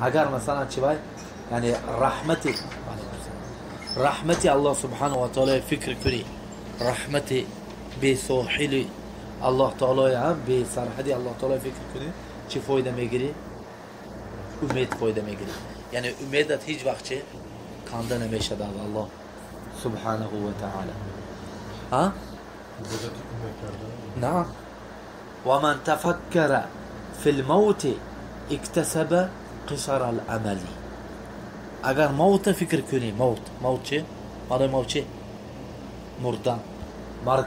اگر مثلا چی وای یعنی رحمتی الله سبحانه و تعالی فکر کنی رحمتی به ساحل الله تعالی هم به سرحدی الله تعالی فکر کنی چی فایده میگیری؟ امید فایده میگیری. یعنی امیدت هیچ وقت چه کانده نمیشه در الله سبحانه و تعالی. ها؟ نه. و من تفکر فی الموت اکتسب قصر الاملی. اگر موت فکر کنی موت چه؟ معنی موت چه؟ مردن مرگ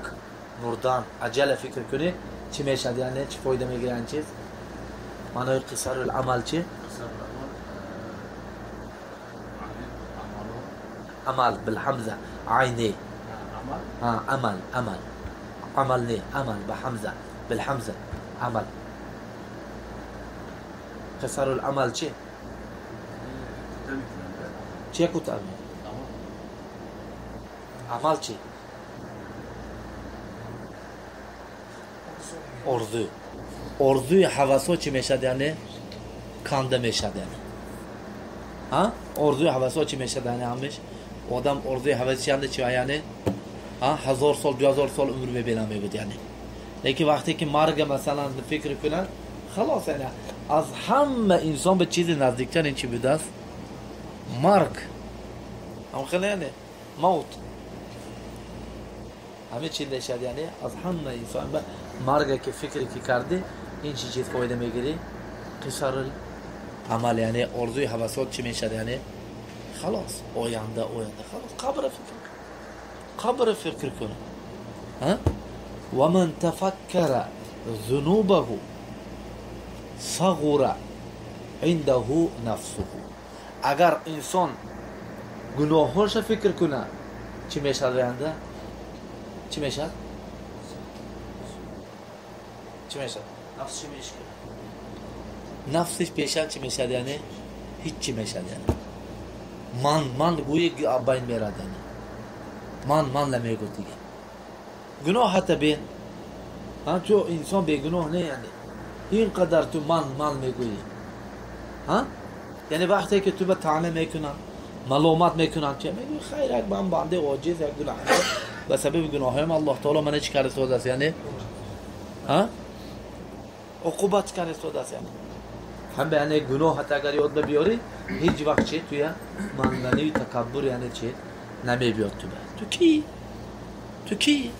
مردن عجله فکر کنی چی میشه یعنی چی فایده میگیره این چیز؟ معنی قصر العمل چه؟ عمل بالحمزه عینی عمل نه عمل بحمزه بالحمزه عمل. قصر العمل چه؟ چه کوتاه عمل چه؟ orzuy havası çi meşad yani kanda meşad yani. Ha? Orzuy havası çi meşad yani amış. O adam orzuy havası yandı çi yani. Ha? 1000 سال 2000 سال ömür ve bela mevcut yani. Lakin vakti ki marga mesela fikri kunan خلاص yani az hamma insan bir çizi nazdikten inçi bidas marg ama yani maut همه چیز نشد یعنی از همه انسان به مرگ که فکری که کرده این چیز فایده میگیری قصر عمل یعنی ارزوی حواسات چی میشد یعنی خلاص آینده خلاص قبر فکر کن ها و من تفکر ذنوبه صغر عنده نفسه. اگر انسان گناهاش فکر کنه چی میشد آینده چی میشد؟ چی میشد؟ نفس چی میشه؟ نفسش پیشن چی میشد یعنی؟ هیچ چی میشد یعنی من گویی بین میرد یعنی من نمیگو دیگه گناه حتی بین تو انسان به گناه نه یعنی اینقدر تو من میگویی ها؟ یعنی وقتی که تو به طعنه میکنن ملامت میکنن چه میگوی خیر یک من بنده عاجز یک گناه به سبب گناهایم الله تعالی من چیکار استفاده است یعنی ها عقوبت کار استفاده است یعنی هم به یعنی گناه حتی اگر یاد بیاری هیچ وقت چه توی منمنی تکبر یعنی چه نمیبیاد تو کی